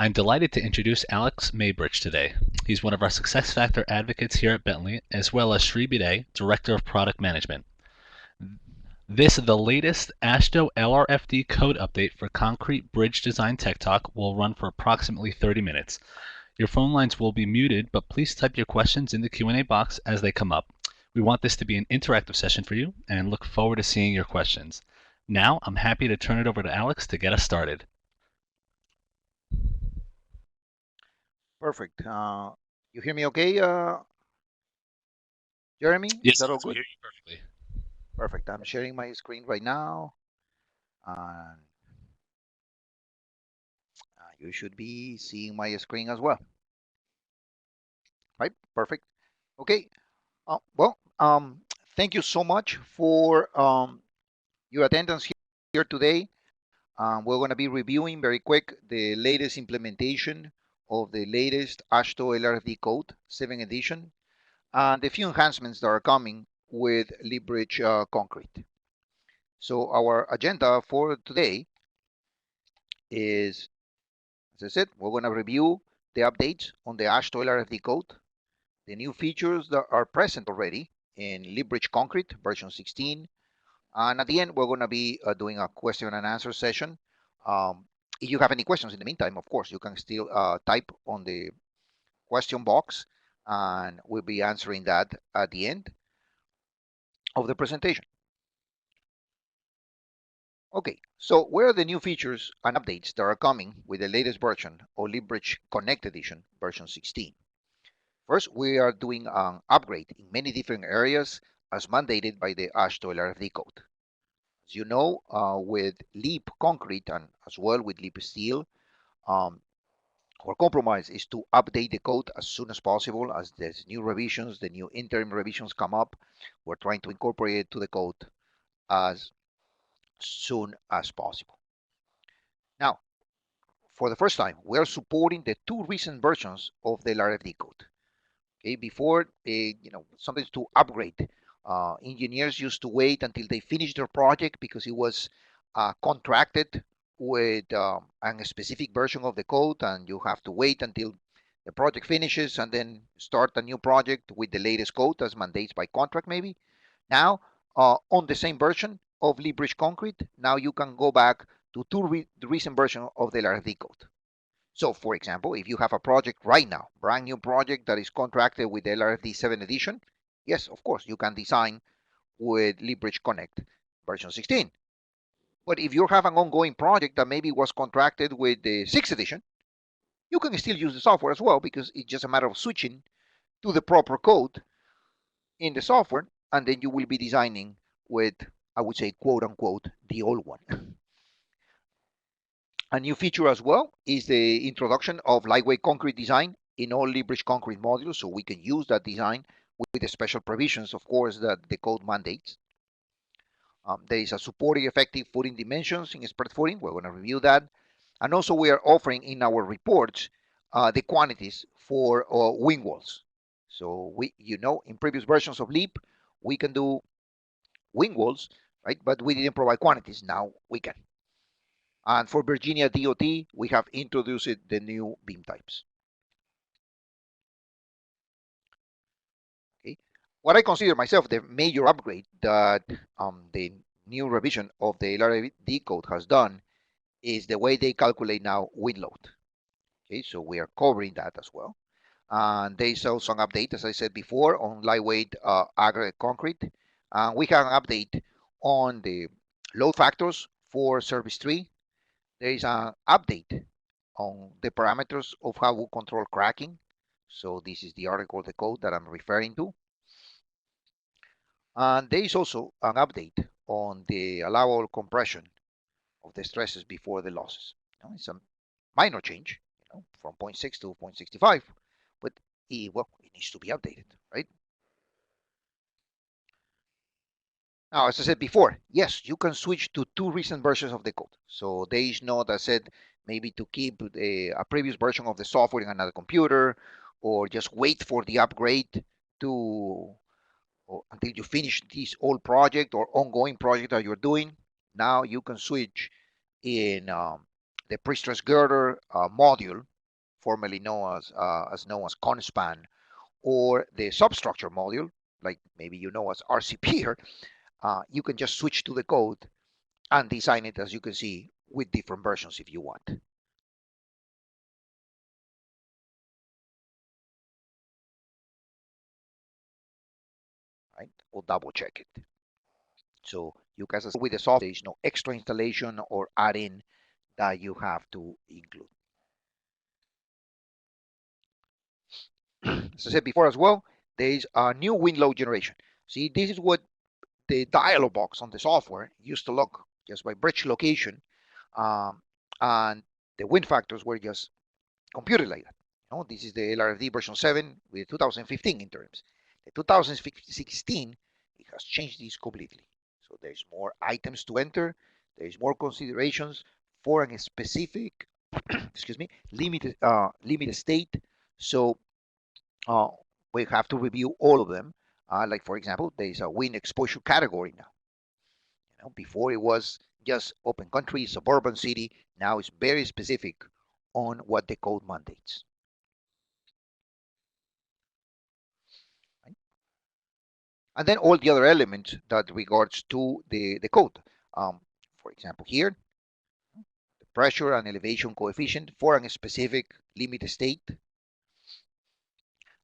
I'm delighted to introduce Alex Mabrich today. He's one of our success factor advocates here at Bentley, as well as Sri Bide, Director of Product Management. This, the latest AASHTO LRFD code update for Concrete Bridge Design Tech Talk, will run for approximately 30 minutes. Your phone lines will be muted, but please type your questions in the Q&A box as they come up. We want this to be an interactive session for you and look forward to seeing your questions. Now, I'm happy to turn it over to Alex to get us started. Perfect. You hear me okay, Jeremy? Yes, Is that all Alex, we good? hear you perfectly. Perfect. I'm sharing my screen right now, and you should be seeing my screen as well. Right? Perfect. Okay. Thank you so much for your attendance here today. We're going to be reviewing very quick the latest implementation of the latest AASHTO LRFD Code 7th edition and the few enhancements that are coming with LeapBridge Concrete. So our agenda for today is, as I said, we're going to review the updates on the AASHTO LRFD code, the new features that are present already in LeapBridge Concrete version 16, and at the end, we're going to be doing a question and answer session. If you have any questions in the meantime, of course, you can still type on the question box, and we'll be answering that at the end of the presentation. Okay, so where are the new features and updates that are coming with the latest version of LeapBridge Connect Edition version 16? First, we are doing an upgrade in many different areas as mandated by the AASHTO LRFD code. As you know, with Leap Concrete and as well with Leap Steel, our compromise is to update the code as soon as possible as there's new revisions, the new interim revisions come up. We're trying to incorporate it to the code as soon as possible. Now, for the first time, we are supporting the two recent versions of the LRFD code. Okay, before sometimes to upgrade, engineers used to wait until they finished their project because it was contracted with a specific version of the code, and you have to wait until the project finishes and then start a new project with the latest code as mandates by contract maybe. Now, on the same version of LeapBridge Concrete, now you can go back to the recent version of the LRFD code. So, for example, if you have a project right now, brand new project that is contracted with the LRFD 7th edition, yes, of course, you can design with LeapBridge Connect version 16. But if you have an ongoing project that maybe was contracted with the 6th edition, you can still use the software as well because it's just a matter of switching to the proper code in the software, and then you will be designing with, I would say, quote unquote, the old one. A new feature as well is the introduction of lightweight concrete design in all LeapBridge concrete modules, so we can use that design with the special provisions, of course, that the code mandates. There is a supporting effective footing dimensions in spread footing. We're going to review that. And also we are offering in our reports the quantities for wing walls. So in previous versions of Leap, we can do wing walls, right? But we didn't provide quantities. Now we can. And for Virginia DOT, we have introduced the new beam types. Okay. What I consider myself the major upgrade that the new revision of the LRFD code has done is the way they calculate now wind load. Okay, so we are covering that as well. And there is also an update, as I said before, on lightweight aggregate concrete. We have an update on the load factors for service 3. There is an update on the parameters of how we control cracking. So this is the article of the code that I'm referring to. And there is also an update on the allowable compression of the stresses before the losses. It's a minor change, from 0.6 to 0.65, but it needs to be updated, right? Now, as I said before, yes, you can switch to two recent versions of the code. So there is no, that said, maybe to keep a previous version of the software in another computer, or just wait for the upgrade until you finish this old project or ongoing project that you're doing. Now you can switch in the pre-stress girder module, formerly known as CONSPAN, or the substructure module, like maybe you know as RCP here, you can just switch to the code and design it, as you can see, with different versions if you want. Right? We'll double check it. So you can, with the software, there is no extra installation or add-in that you have to include. As I said before as well, there is a new wind load generation. See, this is what the dialog box on the software used to look, just by bridge location, and the wind factors were just computed like that. You know, this is the LRFD version 7 with 2015 in terms. The 2016, it has changed this completely. So there's more items to enter. There's more considerations for a specific, excuse me, limited state. So we have to review all of them. Like for example, there is a wind exposure category now. You know, before it was just open country, suburban city. Now it's very specific on what the code mandates. Right? And then all the other elements that regards to the code. For example, here, the pressure and elevation coefficient for a specific limit state,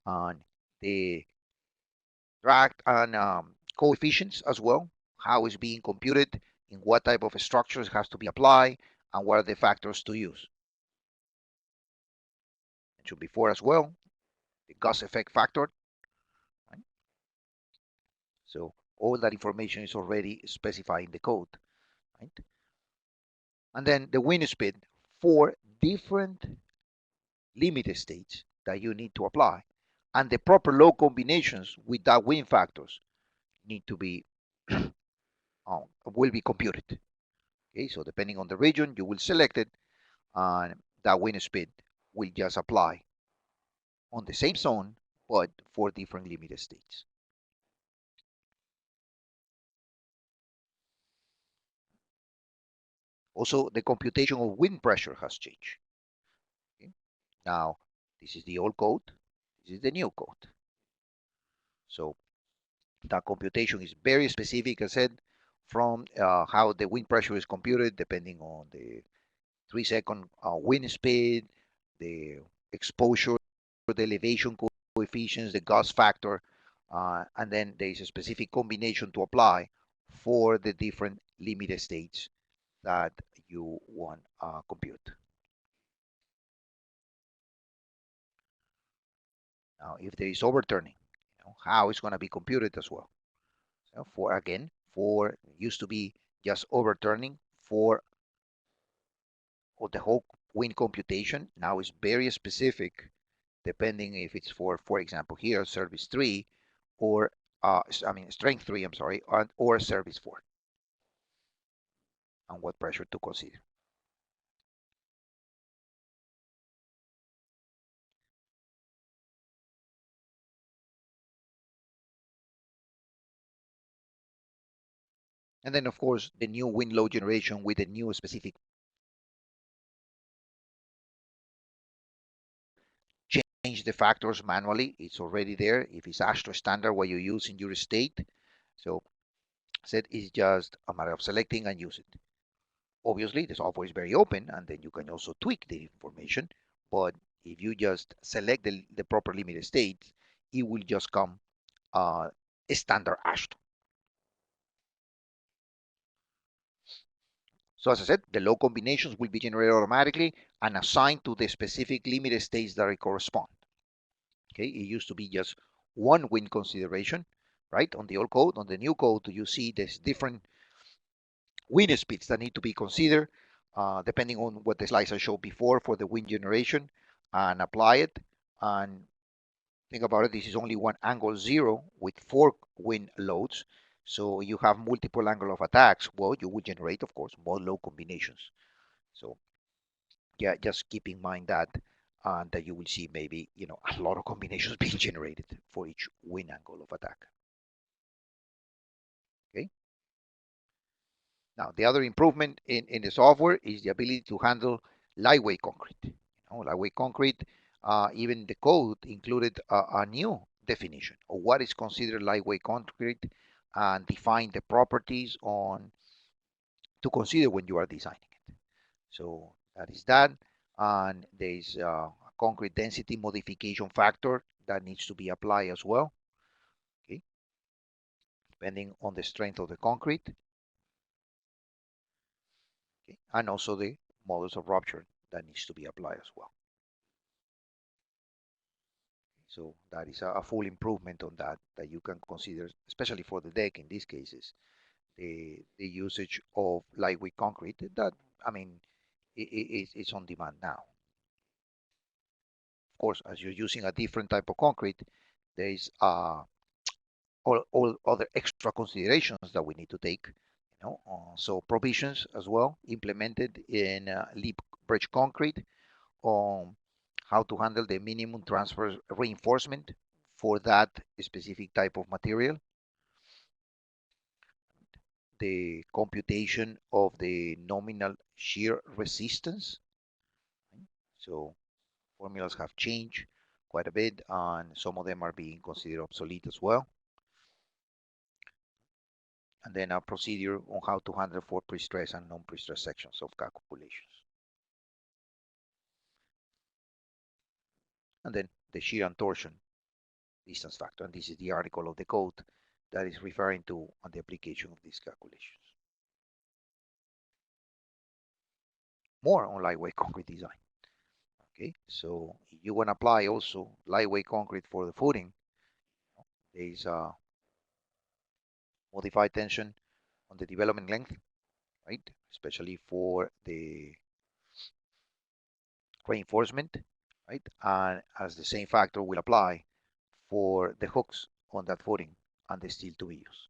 and the drag and coefficients as well, how it's being computed, in what type of structures has to be applied, and what are the factors to use. Mentioned before as well, the gas effect factor. Right? So all that information is already specified in the code. Right? And then the wind speed for different limit states that you need to apply, and the proper load combinations with that wind factors need to be will be computed. Okay, so depending on the region, you will select it, and that wind speed will just apply on the same zone, but for different limited states. Also, the computation of wind pressure has changed. Okay? Now, this is the old code, this is the new code. So that computation is very specific, as I said, from how the wind pressure is computed, depending on the 3-second wind speed, the exposure, the elevation coefficients, the gust factor, and then there is a specific combination to apply for the different limit states that you want compute. Now, if there is overturning, you know, how it's going to be computed as well. So for used to be just overturning for the whole wind computation. Now it's very specific, depending if it's for example, here service 3 or strength 3, I'm sorry, or service 4, and what pressure to consider. And then of course the new wind load generation with the new specific change the factors manually. It's already there. If it's AASHTO standard what you use in your state, so said it's just a matter of selecting and use it. Obviously the software is very open, and then you can also tweak the information, but if you just select the proper limit state, it will just come standard AASHTO. So as I said, the load combinations will be generated automatically and assigned to the specific limit states that it correspond. Okay, it used to be just one wind consideration, right? On the old code. On the new code, you see there's different wind speeds that need to be considered, depending on what the slides I showed before for the wind generation, and apply it. And think about it, this is only one angle 0 with 4 wind loads. So you have multiple angle of attacks. Well, you will generate, of course, more load combinations. So yeah, just keep in mind that that you will see maybe, you know, a lot of combinations being generated for each wind angle of attack. Okay. Now, the other improvement in the software is the ability to handle lightweight concrete. Lightweight concrete, even the code included a new definition of what is considered lightweight concrete and define the properties on to consider when you are designing it. So that is that. And there is a concrete density modification factor that needs to be applied as well, okay, depending on the strength of the concrete, okay, and also the models of rupture that needs to be applied as well. So that is a full improvement on that you can consider, especially for the deck in these cases, the usage of lightweight concrete that, I mean, it's on demand now. Of course, as you're using a different type of concrete, there is all other extra considerations that we need to take. So provisions as well implemented in lip bridge concrete on how to handle the minimum transfer reinforcement for that specific type of material, the computation of the nominal shear resistance. So formulas have changed quite a bit, and some of them are being considered obsolete as well. And then a procedure on how to handle for pre-stress and non-pre-stress sections of calculations. And then the shear and torsion distance factor, and this is the article of the code that is referring to on the application of these calculations. More on lightweight concrete design. Okay, so if you want to apply also lightweight concrete for the footing, there is a modified tension on the development length, right? Especially for the reinforcement, right? And as the same factor will apply for the hooks on that footing and the steel to be used.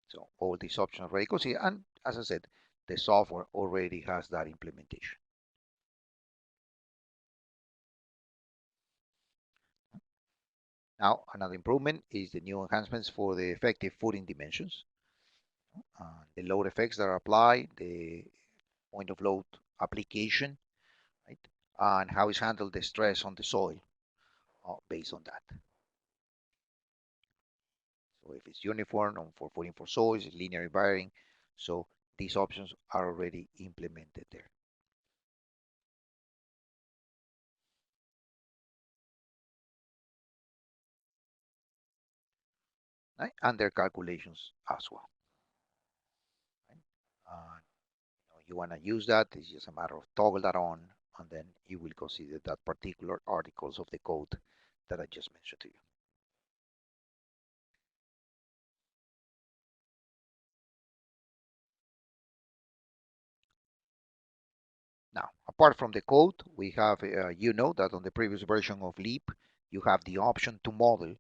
So all these options already considered, and as I said, the software already has that implementation. Now, another improvement is the new enhancements for the effective footing dimensions. The load effects that are applied, the point of load application, right? And how is handled the stress on the soil based on that. So if it's uniform for footing for soils, it's linearly varying. So these options are already implemented there. Right? And their calculations as well. Right? You want to use that, it's just a matter of toggle that on, and then you will consider that particular articles of the code that I just mentioned to you. Now, apart from the code, we have, that on the previous version of Leap, you have the option to model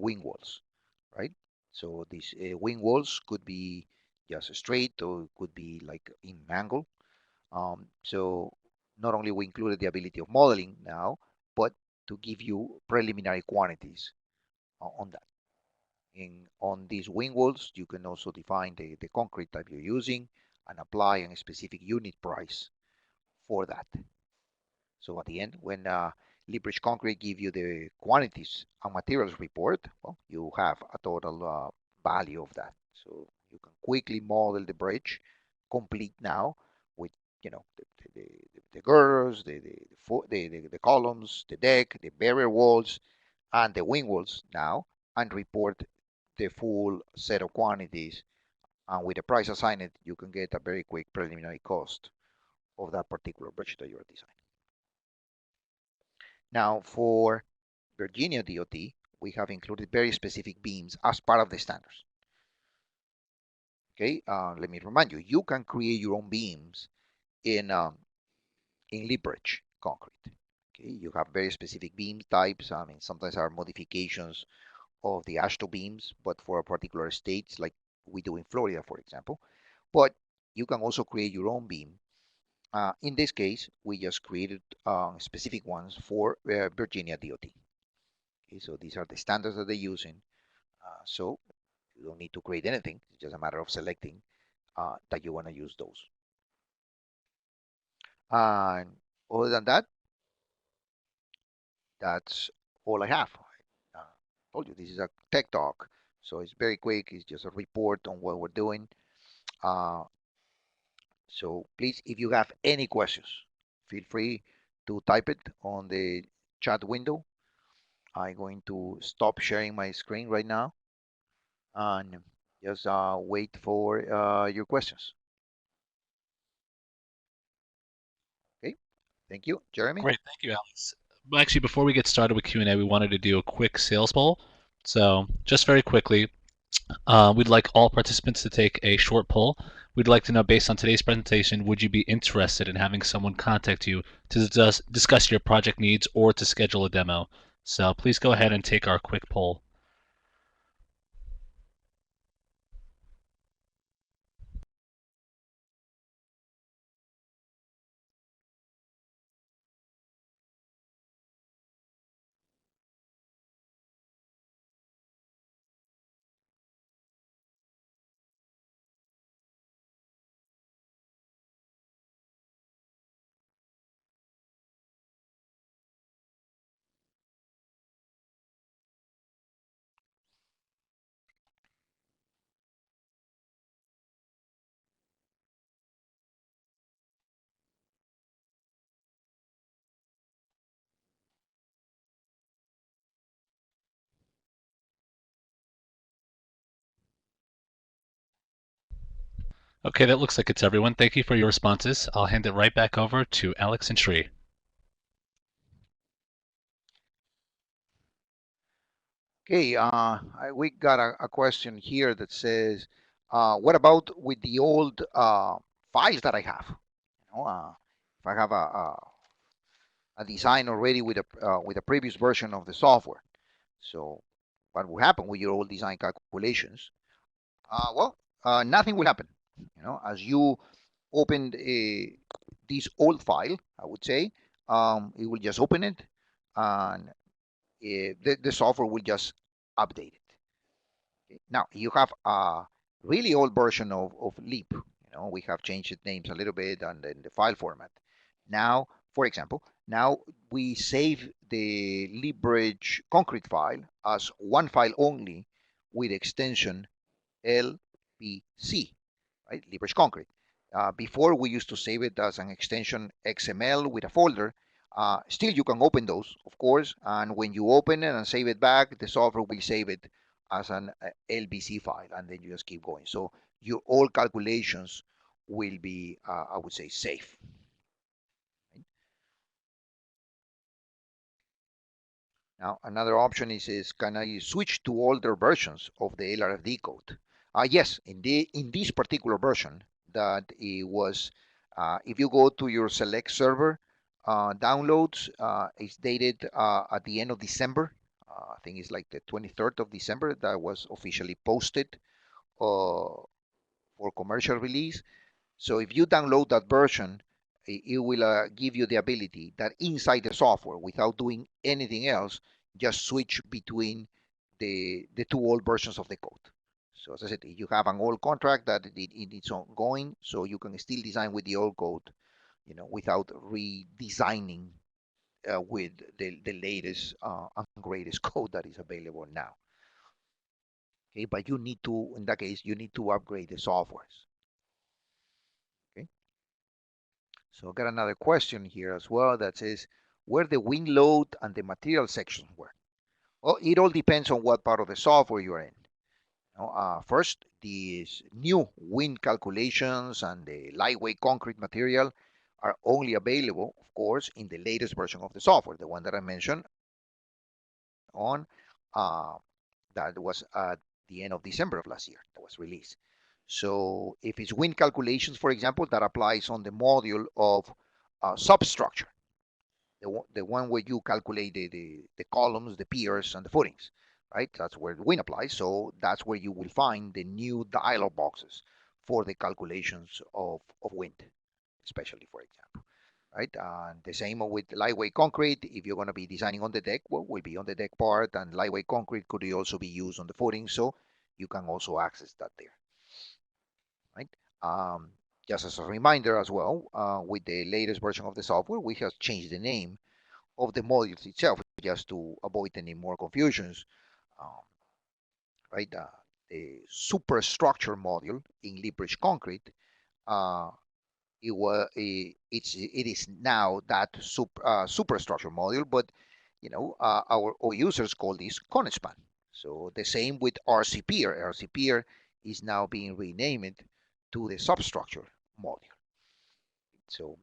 wing walls, right? So these wing walls could be just straight or could be like in angle. So not only we included the ability of modeling now, but to give you preliminary quantities on that. On these wing walls, you can also define the concrete type you're using and apply a specific unit price for that. So at the end, when Liebridge Concrete give you the quantities and materials report, well, you have a total value of that. So you can quickly model the bridge, complete now with the girders, the columns, the deck, the barrier walls, and the wing walls now, and report the full set of quantities. And with the price assigned, you can get a very quick preliminary cost of that particular bridge that you're designing. Now, for Virginia DOT, we have included very specific beams as part of the standards. Okay, let me remind you, you can create your own beams in Liebridge concrete. Okay, you have very specific beam types. I mean, sometimes are modifications of the AASHTO beams, but for a particular states, like we do in Florida, for example. But you can also create your own beam. In this case, we just created specific ones for Virginia DOT. Okay, so these are the standards that they're using. So you don't need to create anything. It's just a matter of selecting that you want to use those. And other than that, that's all I have. Told you this is a tech talk, so it's very quick. It's just a report on what we're doing. Uh, so please, if you have any questions, feel free to type it on the chat window. I'm going to stop sharing my screen right now and just wait for your questions. Okay, thank you, Jeremy. Great, thank you, Alex. Well, actually, before we get started with Q&A, we wanted to do a quick sales poll. So just very quickly, we'd like all participants to take a short poll. We'd like to know, based on today's presentation, would you be interested in having someone contact you to discuss your project needs or to schedule a demo? So please go ahead and take our quick poll. Okay, that looks like it's everyone. Thank you for your responses. I'll hand it right back over to Alex and Sri. Okay, we got a question here that says, what about with the old files that I have? If I have a design already with a previous version of the software, so what will happen with your old design calculations? Well, nothing will happen. As you open this old file, I would say, it will just open it, and the software will just update it. Okay. Now you have a really old version of Leap. We have changed its names a little bit and then the file format. Now, for example, now we save the LeapBridge concrete file as one file only with extension LPC, right? LeapBridge concrete. Before we used to save it as an extension XML with a folder. Still, you can open those, of course, and when you open it and save it back, the software will save it as an LBC file, and then you just keep going. So your all calculations will be, I would say, safe. Now, another option is can I switch to older versions of the LRFD code? Yes, in this particular version, that it was, if you go to your select server downloads, it's dated at the end of December. I think it's like the 23rd of December that was officially posted for commercial release. So if you download that version, it will give you the ability that inside the software, without doing anything else, just switch between the two old versions of the code. So as I said, you have an old contract that it's ongoing, so you can still design with the old code, without redesigning with the latest and greatest code that is available now. Okay, but you need to, in that case, you need to upgrade the softwares. Okay. So I got another question here as well that says, where the wind load and the material sections were? Well, it all depends on what part of the software you're in. First, these new wind calculations and the lightweight concrete material are only available, of course, in the latest version of the software, the one that I mentioned on that was at the end of December of last year that was released. So if it's wind calculations, for example, that applies on the module of substructure, the one where you calculate the columns, the piers, and the footings, right? That's where the wind applies. So that's where you will find the new dialog boxes for the calculations of wind, especially, for example. Right, and the same with lightweight concrete. If you're going to be designing on the deck, well, will be on the deck part, and lightweight concrete could also be used on the footing, so you can also access that there, right? Just as a reminder as well, with the latest version of the software, we have changed the name of the modules itself just to avoid any more confusions. Um, right, the superstructure module in Liebridge Concrete, uh, it is now that superstructure module, but our users call this CONSPAN. So the same with RCPR. RCPR is now being renamed to the substructure module. So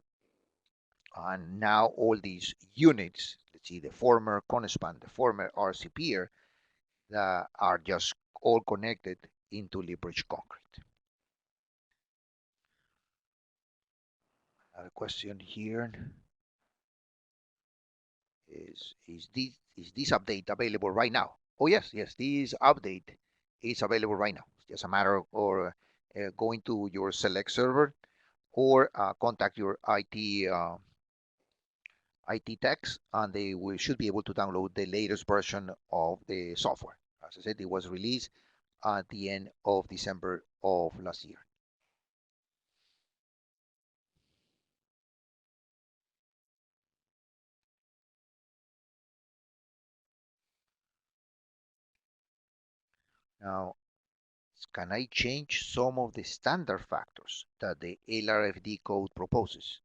and now all these units, let's see, the former CONSPAN, the former RCPR, that are just all connected into Liebridge Concrete. Another question here is this update available right now? Oh yes, this update is available right now. It's just a matter of going to your select server or contact your IT techs, and they should be able to download the latest version of the software. As I said, it was released at the end of December of last year. Now, can I change some of the standard factors that the LRFD code proposes?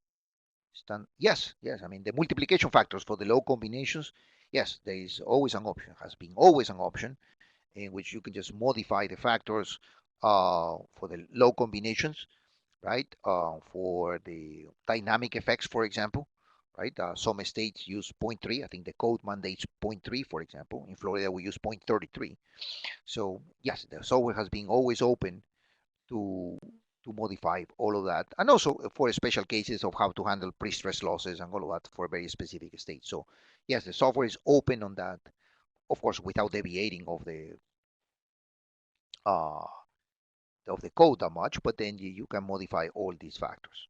Yes, yes. I mean, the multiplication factors for the low combinations, yes, there is always an option, has been always an option in which you can just modify the factors for the low combinations, right? For the dynamic effects, for example, right? Some states use zero point 0.3. I think the code mandates 0.3, for example. In Florida, we use 0.33. So yes, the software has been always open to modify all of that, and also for special cases of how to handle pre-stress losses and all of that for very specific states. So yes, the software is open on that, of course, without deviating uh, of the code that much, but then you can modify all these factors.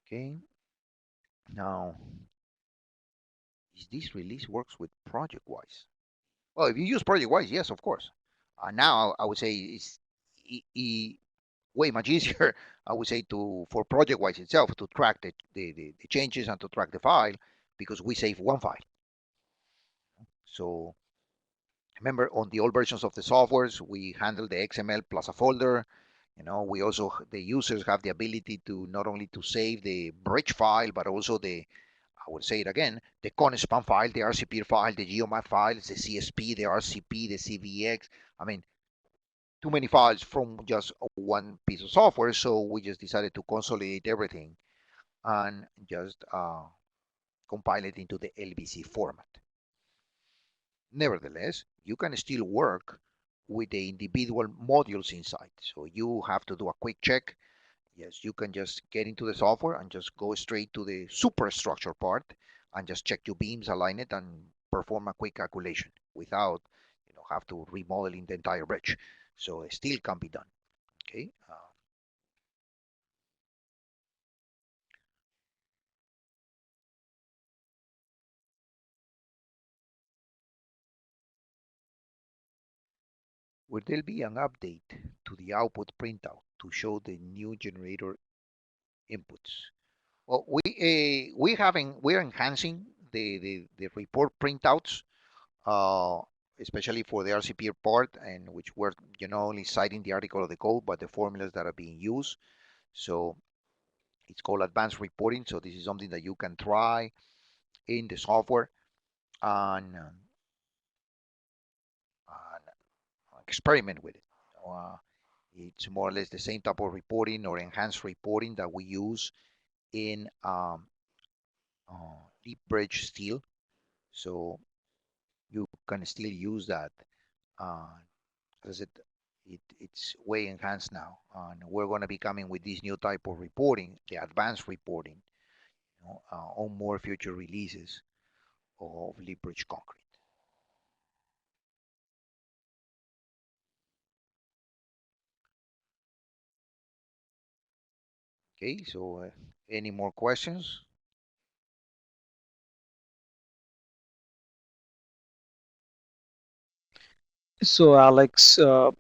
Okay, now is this release works with ProjectWise? Well, if you use ProjectWise, yes, of course. Now I would say it's way much easier, I would say, for ProjectWise itself to track the changes and to track the file because we save one file. So remember, on the old versions of the softwares, we handle the XML plus a folder. We also, the users have the ability to not only to save the bridge file, but also I will say it again, the CONSPAN file, the RCP file, the GeoMath files, the CSP, the RCP, the CVX. I mean, too many files from just one piece of software, so we just decided to consolidate everything and just compile it into the LBC format. Nevertheless, you can still work with the individual modules inside. So you have to do a quick check. Yes, you can just get into the software and just go straight to the superstructure part and just check your beams, align it, and perform a quick calculation without have to remodeling the entire bridge. So it still can be done. Okay. Will there be an update to the output printout to show the new generator inputs? Well, we're enhancing the report printouts, uh, especially for the RCP part, and which we're only citing the article of the code, but the formulas that are being used. So it's called advanced reporting. So this is something that you can try in the software and, experiment with it. It's more or less the same type of reporting or enhanced reporting that we use in deep bridge steel. So you can still use that. As I said, it's way enhanced now, and we're going to be coming with this new type of reporting, the advanced reporting, on more future releases of Liebridge Concrete. Okay, so any more questions? So, Alex, there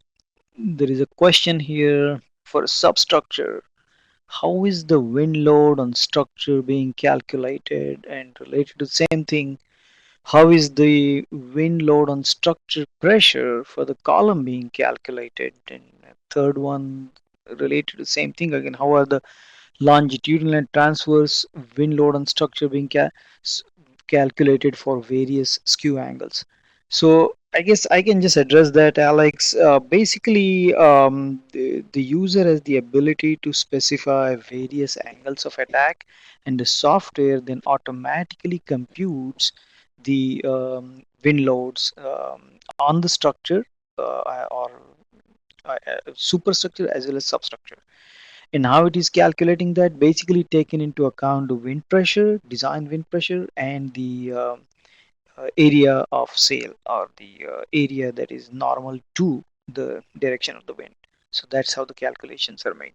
is a question here for substructure. How is the wind load on structure being calculated? And related to the same thing, how is the wind load on structure pressure for the column being calculated? And third one, related to the same thing again, how are the longitudinal and transverse wind load on structure being calculated for various skew angles? So I guess I can just address that, Alex. Basically, the user has the ability to specify various angles of attack, and the software then automatically computes the wind loads on the structure, or superstructure as well as substructure. And how it is calculating that, basically taking into account the wind pressure, design wind pressure, and the area of sail, or the area that is normal to the direction of the wind. So that's how the calculations are made.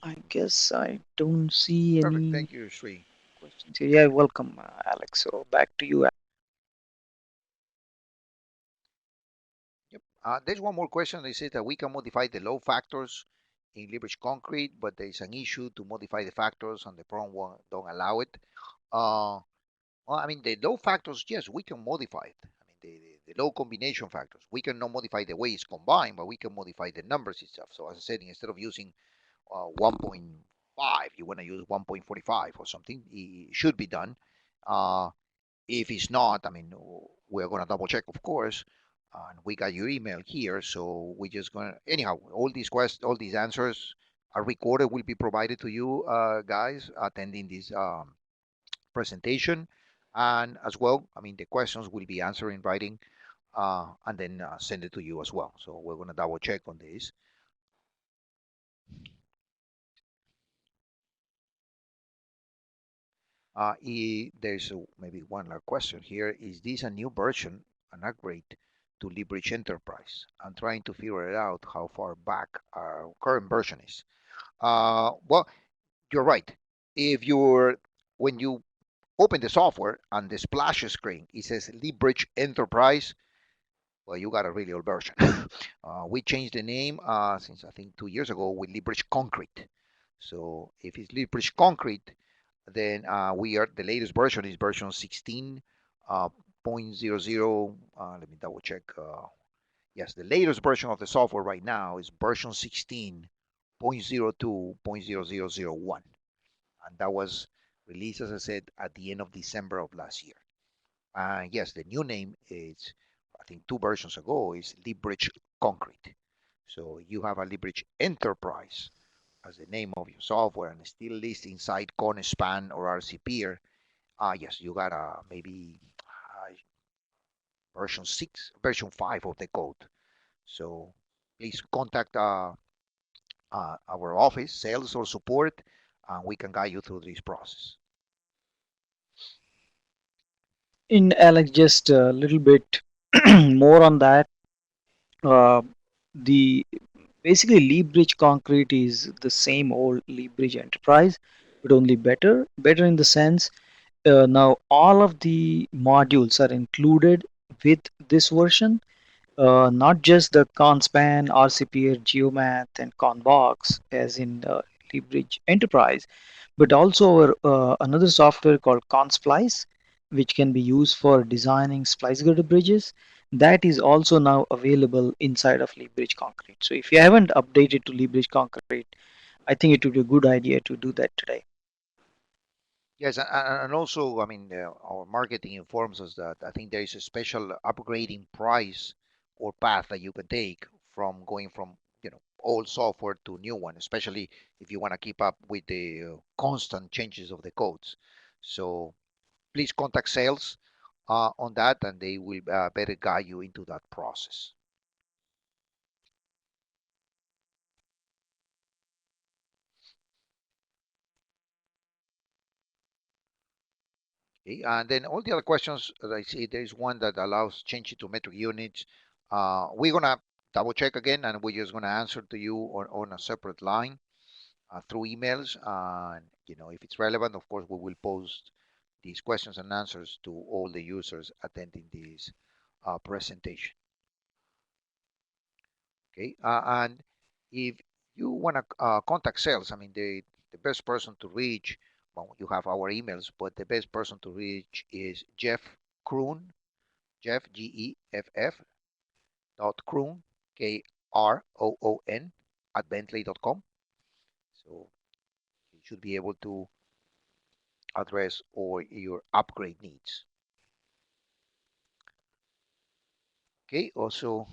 I guess I don't see Perfect. any Thank you, Sri. questions here. Yeah, welcome, Alex. So back to you. Yep. There's one more question. They say that we can modify the load factors in Liebrecht concrete, but there is an issue to modify the factors, and the program don't allow it. Uh, well, I mean, the load factors, yes, we can modify it. I mean, the load combination factors. We cannot modify the way it's combined, but we can modify the numbers itself. So as I said, instead of using 1.5, you want to use 1.45 or something. It should be done. Uh, if it's not, I mean, we're going to double check, of course. And we got your email here, so we're just going to, anyhow, all these questions, all these answers are recorded, will be provided to you guys attending this presentation. And as well, I mean, the questions will be answered in writing and then send it to you as well. So we're going to double check on this. There's maybe one last question here. Is this a new version, an upgrade to Librich Enterprise? I'm trying to figure it out how far back our current version is. Well, you're right. If you're when you open the software on the splash screen, it says Librich Enterprise. Well, you got a really old version. We changed the name since I think 2 years ago with Librich Concrete. So if it's Librich Concrete, then we are the latest version is version 16.00. Let me double check. Yes, the latest version of the software right now is version 16.02.0001, and that was released, as I said, at the end of December of last year. Yes, the new name is, I think, 2 versions ago, is Librich Concrete. So you have a Librich Enterprise as the name of your software and still lists inside ConeSpan or RCPer. Yes, you got maybe version 6, version 5 of the code. So please contact our office, sales or support, and we can guide you through this process. In Alex, just a little bit more on that. Uh, the basically Lee Bridge Concrete is the same old Lee Bridge Enterprise, but only better. Better in the sense, now all of the modules are included with this version, not just the ConSpan, RCPR, GeoMath, and ConBox as in Leverage Enterprise, but also our, another software called ConSplice, which can be used for designing splice girder bridges. That is also now available inside of Leverage Concrete. So if you haven't updated to Leverage Concrete, I think it would be a good idea to do that today. Yes, and also, I mean, our marketing informs us that I think there is a special upgrading price or path that you can take from going from, old software to new one, especially if you want to keep up with the constant changes of the codes. So please contact sales on that, and they will better guide you into that process. Okay, and then all the other questions that I see, there is one that allows changing to metric units. We're gonna double check again, and we're just going to answer to you on a separate line through emails. And if it's relevant, of course, we will post these questions and answers to all the users attending this presentation. Okay, and if you want to contact sales, I mean, the best person to reach, well, you have our emails, but the best person to reach is Jeff Kroon, Jeff, Geff, Kroon, Kroon, at bentley.com. So you should be able to address all your upgrade needs. Okay, also,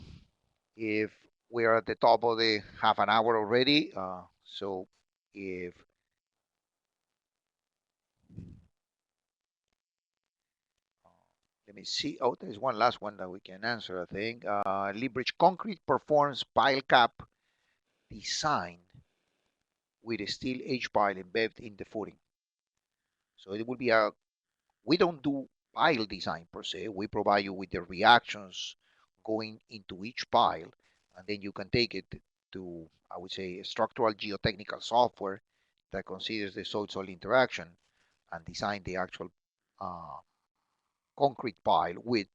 if we are at the top of the half an hour already, so if let me see. Oh, there's one last one that we can answer, I think. Liebridge Concrete performs pile cap design with a steel H-pile embedded in the footing. So it will be we don't do pile design per se. We provide you with the reactions going into each pile, and then you can take it to, I would say, a structural geotechnical software that considers the soil-soil interaction and design the actual concrete pile with,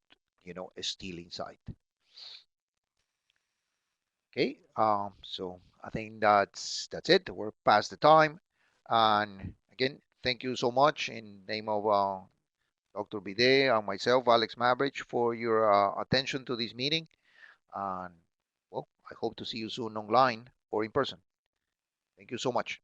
a steel inside. Okay, so I think that's it. We're past the time, and again, thank you so much in name of Dr. Bidet and myself, Alex Mabrich, for your attention to this meeting. And well, I hope to see you soon online or in person. Thank you so much.